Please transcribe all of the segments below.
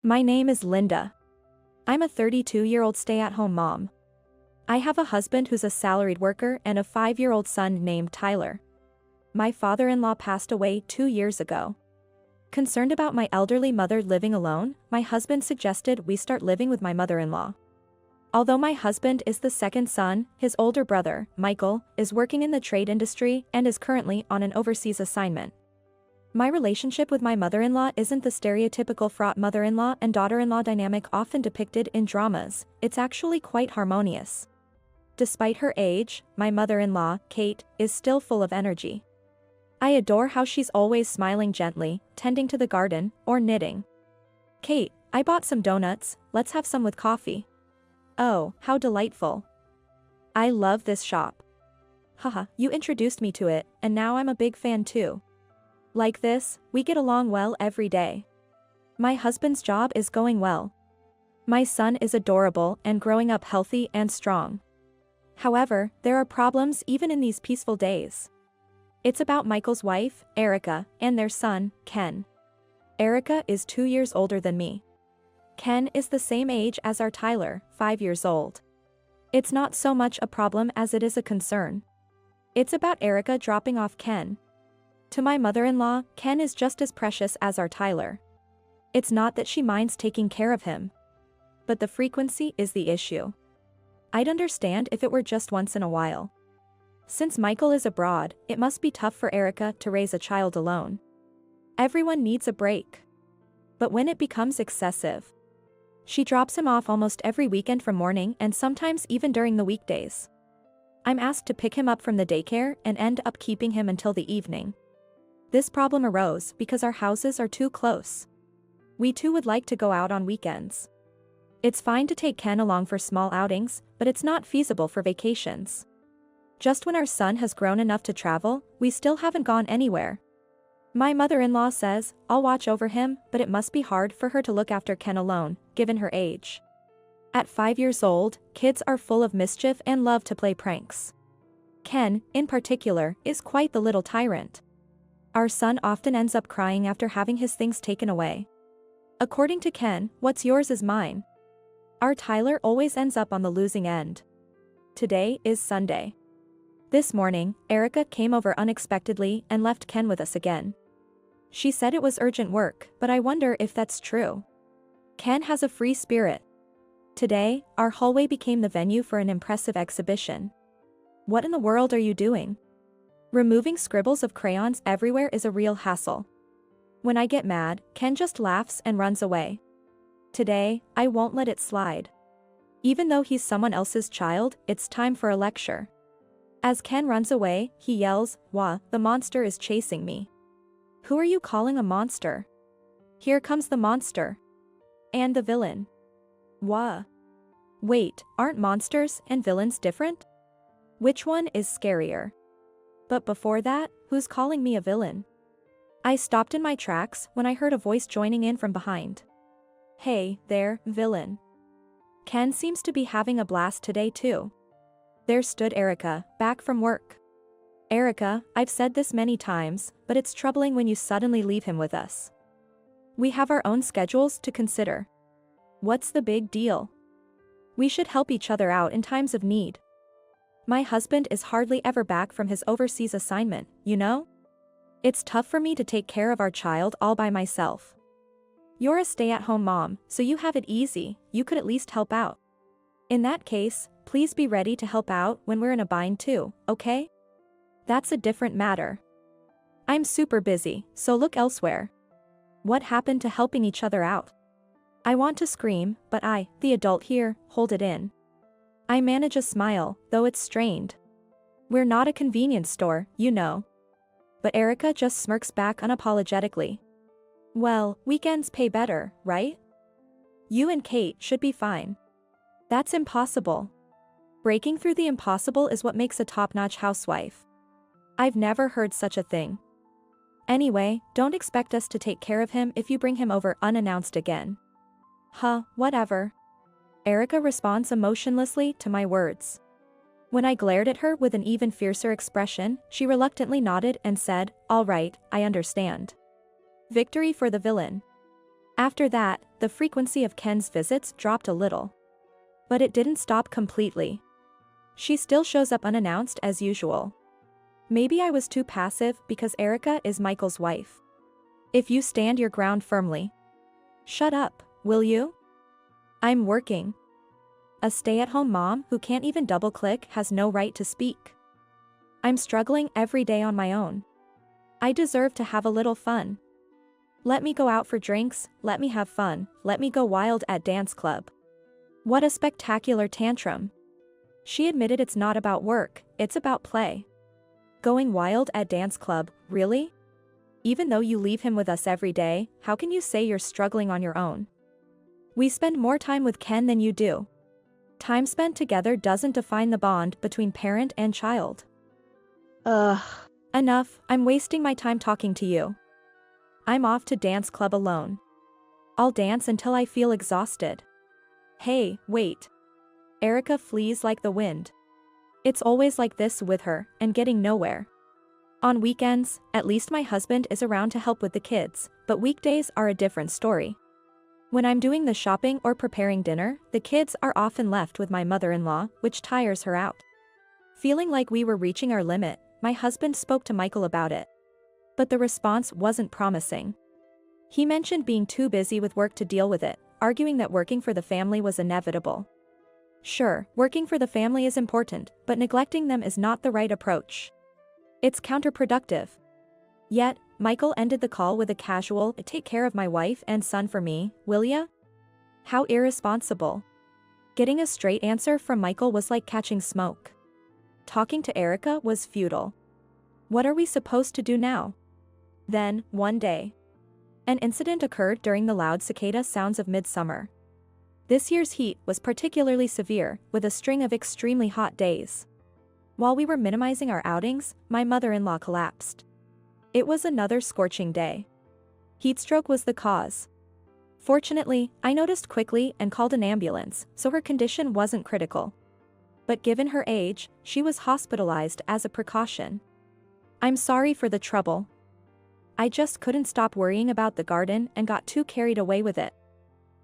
My name is Linda. I'm a 32-year-old stay-at-home mom. I have a husband who's a salaried worker and a 5-year-old son named Tyler. My father-in-law passed away 2 years ago. Concerned about my elderly mother living alone, my husband suggested we start living with my mother-in-law. Although my husband is the second son, his older brother, Michael, is working in the trade industry and is currently on an overseas assignment. My relationship with my mother-in-law isn't the stereotypical fraught mother-in-law and daughter-in-law dynamic often depicted in dramas, it's actually quite harmonious. Despite her age, my mother-in-law, Kate, is still full of energy. I adore how she's always smiling gently, tending to the garden, or knitting. "Kate, I bought some donuts, let's have some with coffee." "Oh, how delightful. I love this shop." "Haha, you introduced me to it, and now I'm a big fan too." Like this, we get along well every day. My husband's job is going well. My son is adorable and growing up healthy and strong. However, there are problems even in these peaceful days. It's about Michael's wife, Erica, and their son, Ken. Erica is 2 years older than me. Ken is the same age as our Tyler, 5 years old. It's not so much a problem as it is a concern. It's about Erica dropping off Ken. To my mother-in-law, Ken is just as precious as our Tyler. It's not that she minds taking care of him. But the frequency is the issue. I'd understand if it were just once in a while. Since Michael is abroad, it must be tough for Erica to raise a child alone. Everyone needs a break. But when it becomes excessive, she drops him off almost every weekend from morning and sometimes even during the weekdays. I'm asked to pick him up from the daycare and end up keeping him until the evening. This problem arose because our houses are too close. We too would like to go out on weekends. It's fine to take Ken along for small outings, but it's not feasible for vacations. Just when our son has grown enough to travel, we still haven't gone anywhere. My mother-in-law says, I'll watch over him, but it must be hard for her to look after Ken alone, given her age. At 5 years old, kids are full of mischief and love to play pranks. Ken, in particular, is quite the little tyrant. Our son often ends up crying after having his things taken away. According to Ken, what's yours is mine. Our Tyler always ends up on the losing end. Today is Sunday. This morning, Erica came over unexpectedly and left Ken with us again. She said it was urgent work, but I wonder if that's true. Ken has a free spirit. Today, our hallway became the venue for an impressive exhibition. What in the world are you doing? Removing scribbles of crayons everywhere is a real hassle. When I get mad, Ken just laughs and runs away. Today, I won't let it slide. Even though he's someone else's child, it's time for a lecture. As Ken runs away, he yells, "Wah, the monster is chasing me." Who are you calling a monster? Here comes the monster. And the villain. Wah. Wait, aren't monsters and villains different? Which one is scarier? But before that, who's calling me a villain? I stopped in my tracks when I heard a voice joining in from behind. Hey, there, villain. Ken seems to be having a blast today too. There stood Erica, back from work. Erica, I've said this many times, but it's troubling when you suddenly leave him with us. We have our own schedules to consider. What's the big deal? We should help each other out in times of need. My husband is hardly ever back from his overseas assignment, you know? It's tough for me to take care of our child all by myself. You're a stay-at-home mom, so you have it easy, you could at least help out. In that case, please be ready to help out when we're in a bind too, okay? That's a different matter. I'm super busy, so look elsewhere. What happened to helping each other out? I want to scream, but I, the adult here, hold it in. I manage a smile, though it's strained. We're not a convenience store, you know. But Erica just smirks back unapologetically. Well, weekends pay better, right? You and Kate should be fine. That's impossible. Breaking through the impossible is what makes a top-notch housewife. I've never heard such a thing. Anyway, don't expect us to take care of him if you bring him over unannounced again. Huh, whatever. Erica responds emotionlessly to my words. When I glared at her with an even fiercer expression, she reluctantly nodded and said, "All right, I understand." Victory for the villain. After that, the frequency of Ken's visits dropped a little. But it didn't stop completely. She still shows up unannounced as usual. Maybe I was too passive because Erica is Michael's wife. If you stand your ground firmly. Shut up, will you? I'm working. A stay-at-home mom who can't even double-click has no right to speak. I'm struggling every day on my own. I deserve to have a little fun. Let me go out for drinks, let me have fun, let me go wild at dance club. What a spectacular tantrum. She admitted it's not about work, it's about play. Going wild at dance club, really? Even though you leave him with us every day, how can you say you're struggling on your own? We spend more time with Ken than you do. Time spent together doesn't define the bond between parent and child. Ugh. Enough, I'm wasting my time talking to you. I'm off to dance club alone. I'll dance until I feel exhausted. Hey, wait. Erica flees like the wind. It's always like this with her, and getting nowhere. On weekends, at least my husband is around to help with the kids, but weekdays are a different story. When I'm doing the shopping or preparing dinner, the kids are often left with my mother-in-law, which tires her out. Feeling like we were reaching our limit, my husband spoke to Michael about it. But the response wasn't promising. He mentioned being too busy with work to deal with it, arguing that working for the family was inevitable. Sure, working for the family is important, but neglecting them is not the right approach. It's counterproductive. Yet, Michael ended the call with a casual, "Take care of my wife and son for me, will ya?" How irresponsible. Getting a straight answer from Michael was like catching smoke. Talking to Erica was futile. What are we supposed to do now? Then, one day, an incident occurred during the loud cicada sounds of midsummer. This year's heat was particularly severe, with a string of extremely hot days. While we were minimizing our outings, my mother-in-law collapsed. It was another scorching day. Heatstroke was the cause. Fortunately, I noticed quickly and called an ambulance, so her condition wasn't critical. But given her age, she was hospitalized as a precaution. I'm sorry for the trouble. I just couldn't stop worrying about the garden and got too carried away with it.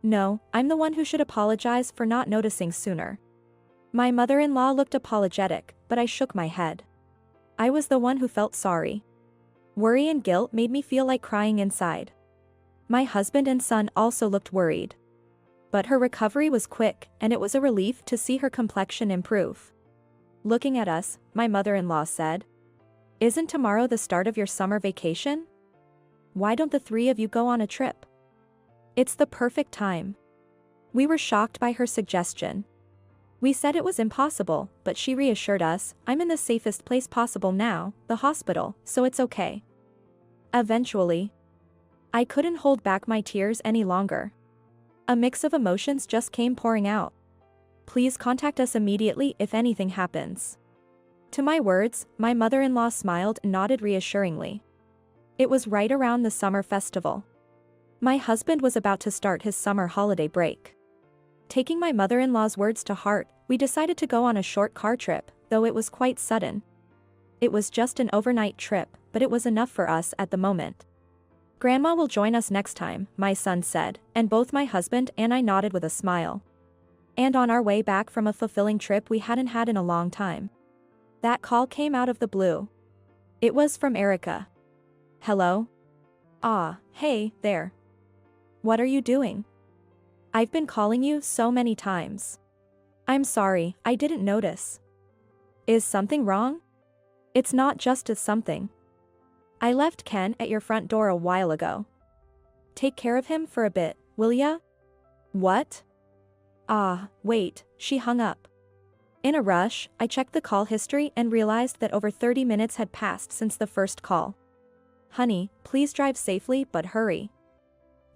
No, I'm the one who should apologize for not noticing sooner. My mother-in-law looked apologetic, but I shook my head. I was the one who felt sorry. Worry and guilt made me feel like crying inside. My husband and son also looked worried. But her recovery was quick, and it was a relief to see her complexion improve. Looking at us, my mother-in-law said, "Isn't tomorrow the start of your summer vacation? Why don't the three of you go on a trip? It's the perfect time." We were shocked by her suggestion. We said it was impossible, but she reassured us, "I'm in the safest place possible now, the hospital, so it's okay." Eventually, I couldn't hold back my tears any longer. A mix of emotions just came pouring out. "Please contact us immediately if anything happens." To my words, my mother-in-law smiled and nodded reassuringly. It was right around the summer festival. My husband was about to start his summer holiday break. Taking my mother-in-law's words to heart, we decided to go on a short car trip, though it was quite sudden. It was just an overnight trip, but it was enough for us at the moment. "Grandma will join us next time," my son said, and both my husband and I nodded with a smile. And on our way back from a fulfilling trip we hadn't had in a long time, that call came out of the blue. It was from Erica. "Hello? Ah, hey, there. What are you doing? I've been calling you so many times. I'm sorry, I didn't notice. Is something wrong? It's not just something. I left Ken at your front door a while ago. Take care of him for a bit, will ya?" "What?" "Ah, wait," she hung up. In a rush, I checked the call history and realized that over 30 minutes had passed since the first call. "Honey, please drive safely but hurry.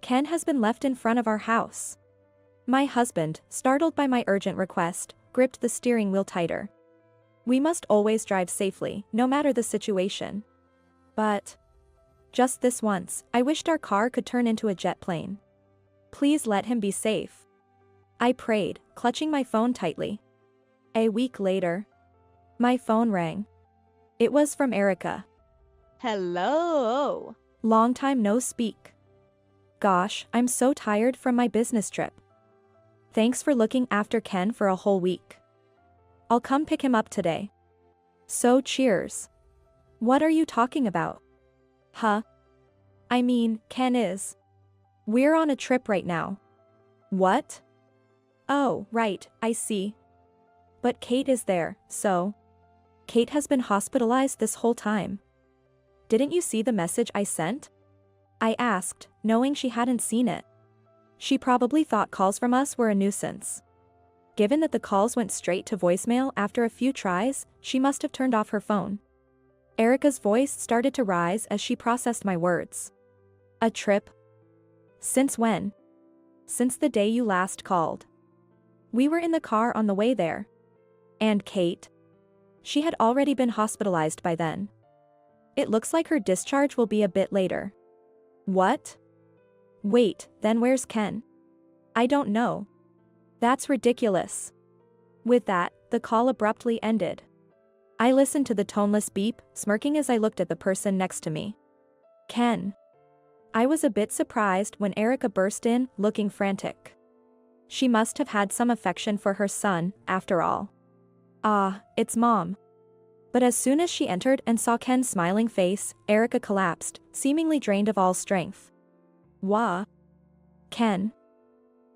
Ken has been left in front of our house." My husband, startled by my urgent request, gripped the steering wheel tighter. We must always drive safely, no matter the situation. But just this once, I wished our car could turn into a jet plane. "Please let him be safe," I prayed, clutching my phone tightly. A week later, my phone rang. It was from Erica. "Hello. Long time no speak. Gosh, I'm so tired from my business trip. Thanks for looking after Ken for a whole week. I'll come pick him up today. So cheers. What are you talking about? Huh? I mean, Ken is. We're on a trip right now. What? Oh, right, I see. But Kate is there, so. Kate has been hospitalized this whole time. Didn't you see the message I sent? I asked, knowing she hadn't seen it. She probably thought calls from us were a nuisance. Given that the calls went straight to voicemail after a few tries, she must have turned off her phone. Erica's voice started to rise as she processed my words. A trip? Since when? Since the day you last called. We were in the car on the way there. And Kate? She had already been hospitalized by then. It looks like her discharge will be a bit later. What? Wait, then where's Ken? I don't know. That's ridiculous. With that, the call abruptly ended. I listened to the toneless beep, smirking as I looked at the person next to me. Ken. I was a bit surprised when Erica burst in, looking frantic. She must have had some affection for her son, after all. Ah, it's Mom. But as soon as she entered and saw Ken's smiling face, Erica collapsed, seemingly drained of all strength. Wah. Ken.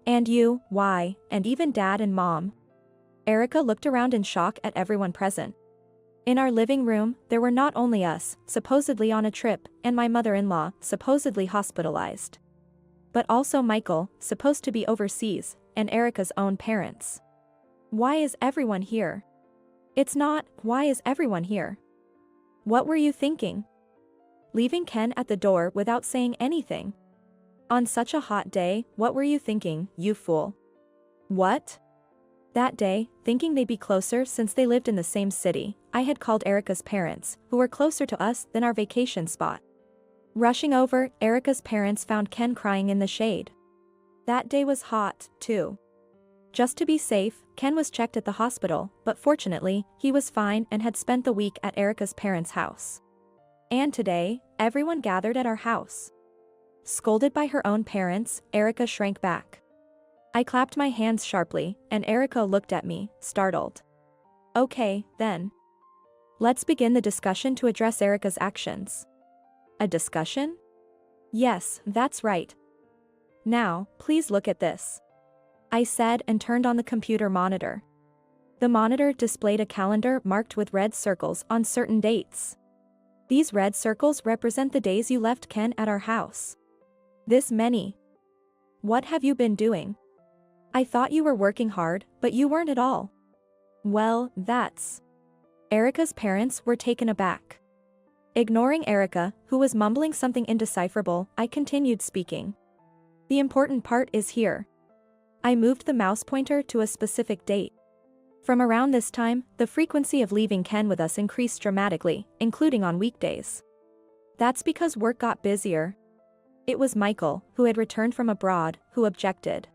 And you, why, and even Dad and Mom. Erica looked around in shock at everyone present. In our living room, there were not only us, supposedly on a trip, and my mother-in-law, supposedly hospitalized. But also Michael, supposed to be overseas, and Erica's own parents. Why is everyone here? It's not, why is everyone here? What were you thinking? Leaving Ken at the door without saying anything. On such a hot day, what were you thinking, you fool? What? That day, thinking they'd be closer since they lived in the same city, I had called Erica's parents, who were closer to us than our vacation spot. Rushing over, Erica's parents found Ken crying in the shade. That day was hot, too. Just to be safe, Ken was checked at the hospital, but fortunately, he was fine and had spent the week at Erica's parents' house. And today, everyone gathered at our house. Scolded by her own parents, Erica shrank back. I clapped my hands sharply, and Erica looked at me, startled. Okay, then. Let's begin the discussion to address Erica's actions. A discussion? Yes, that's right. Now, please look at this. I said and turned on the computer monitor. The monitor displayed a calendar marked with red circles on certain dates. These red circles represent the days you left Ken at our house. This many. What have you been doing? I thought you were working hard, but you weren't at all. Well, that's. Erica's parents were taken aback. Ignoring Erica, who was mumbling something indecipherable, I continued speaking. The important part is here. I moved the mouse pointer to a specific date. From around this time, the frequency of leaving Ken with us increased dramatically, including on weekdays. That's because work got busier. It was Michael, who had returned from abroad, who objected.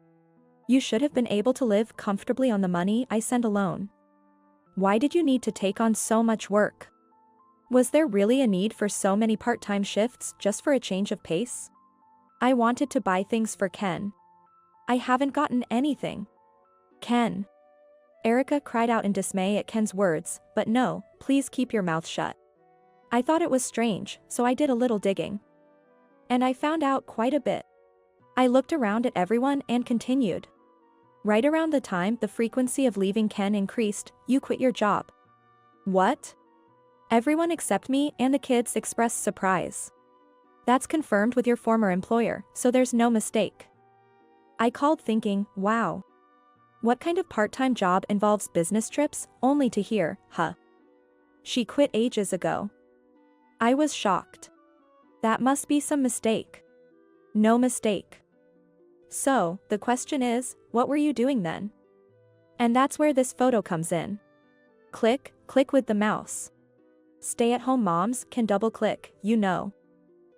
You should have been able to live comfortably on the money I send alone. Why did you need to take on so much work? Was there really a need for so many part-time shifts just for a change of pace? I wanted to buy things for Ken. I haven't gotten anything. Ken. Erica cried out in dismay at Ken's words, but no, please keep your mouth shut. I thought it was strange, so I did a little digging. And I found out quite a bit. I looked around at everyone and continued. Right around the time the frequency of leaving Ken increased, you quit your job. What? Everyone except me and the kids expressed surprise. That's confirmed with your former employer, so there's no mistake. I called thinking, wow. What kind of part-time job involves business trips, only to hear, huh? She quit ages ago. I was shocked. That must be some mistake. No mistake. So, the question is, what were you doing then? And that's where this photo comes in. Click with the mouse. Stay-at-home moms can double-click, you know.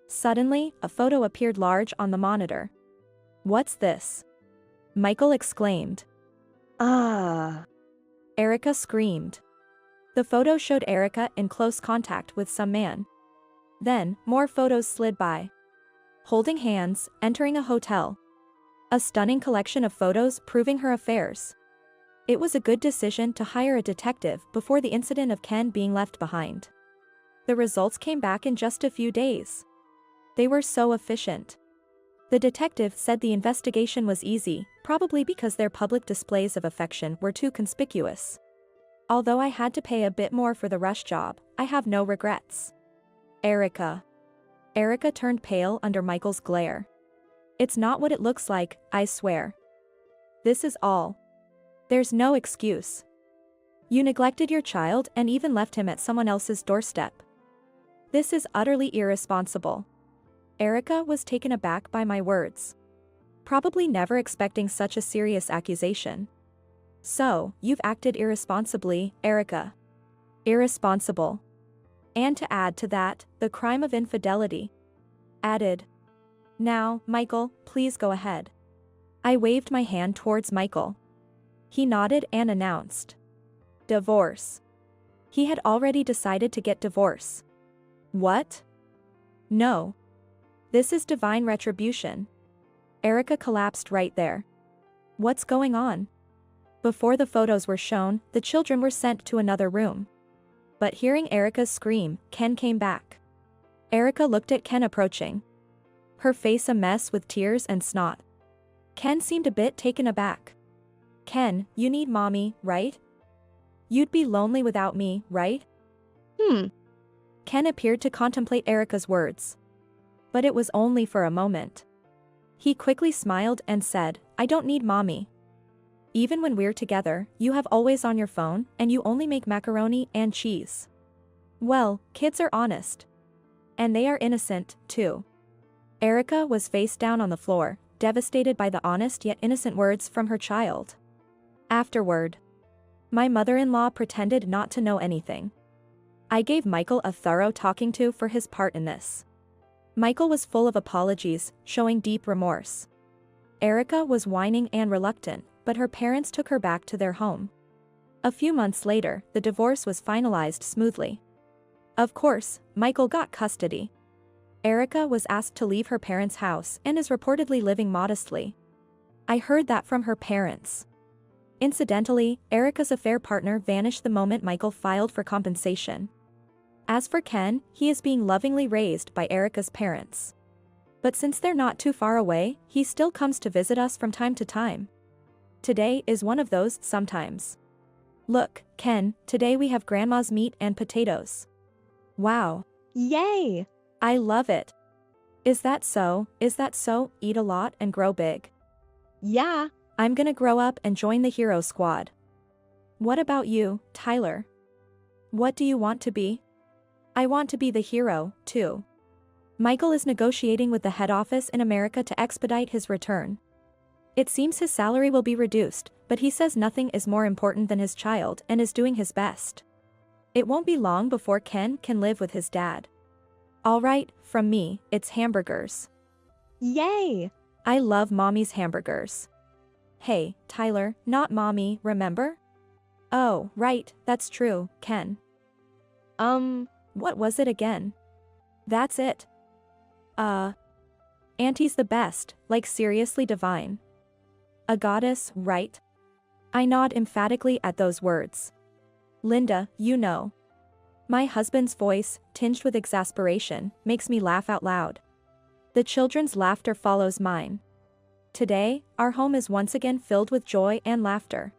Suddenly, a photo appeared large on the monitor. What's this? Michael exclaimed. Ah! Erica screamed. The photo showed Erica in close contact with some man. Then, more photos slid by. holding hands, entering a hotel. A stunning collection of photos proving her affairs. It was a good decision to hire a detective before the incident of Ken being left behind. The results came back in just a few days. They were so efficient. The detective said the investigation was easy, probably because their public displays of affection were too conspicuous. Although I had to pay a bit more for the rush job, I have no regrets. Erica. Erica turned pale under Michael's glare. It's not what it looks like, I swear. This is all. There's no excuse. You neglected your child and even left him at someone else's doorstep. This is utterly irresponsible. Erica was taken aback by my words. Probably never expecting such a serious accusation. So, you've acted irresponsibly, Erica. Irresponsible. And to add to that, the crime of infidelity. Added. Now, Michael, please go ahead. I waved my hand towards Michael. He nodded and announced. Divorce. He had already decided to get divorce. What? No. This is divine retribution. Erica collapsed right there. What's going on? Before the photos were shown, the children were sent to another room. But hearing Erica's scream, Ken came back. Erica looked at Ken approaching. Her face a mess with tears and snot. Ken seemed a bit taken aback. Ken, you need mommy, right? You'd be lonely without me, right? Ken appeared to contemplate Erica's words. But it was only for a moment. He quickly smiled and said, I don't need mommy. Even when we're together, you have always on your phone, and you only make macaroni and cheese. Well, kids are honest. And they are innocent, too. Erica was face down on the floor, devastated by the honest yet innocent words from her child. Afterward, my mother-in-law pretended not to know anything. I gave Michael a thorough talking to for his part in this. Michael was full of apologies, showing deep remorse. Erica was whining and reluctant, but her parents took her back to their home. A few months later, the divorce was finalized smoothly. Of course, Michael got custody. Erica was asked to leave her parents' house and is reportedly living modestly. I heard that from her parents. Incidentally, Erica's affair partner vanished the moment Michael filed for compensation. As for Ken, he is being lovingly raised by Erica's parents. But since they're not too far away, he still comes to visit us from time to time. Today is one of those sometimes. Look, Ken, today we have Grandma's meat and potatoes. Wow. Yay! I love it. Is that so? Eat a lot and grow big. Yeah. I'm gonna grow up and join the hero squad. What about you, Tyler? What do you want to be? I want to be the hero, too. Michael is negotiating with the head office in America to expedite his return. It seems his salary will be reduced, but he says nothing is more important than his child and is doing his best. It won't be long before Ken can live with his dad. Alright, from me, it's hamburgers. Yay! I love mommy's hamburgers. Hey, Tyler, not mommy, remember? Oh, right, that's true, Ken. What was it again? That's it. Auntie's the best, like seriously divine. A goddess, right? I nod emphatically at those words. Linda, you know. My husband's voice, tinged with exasperation, makes me laugh out loud. The children's laughter follows mine. Today, our home is once again filled with joy and laughter.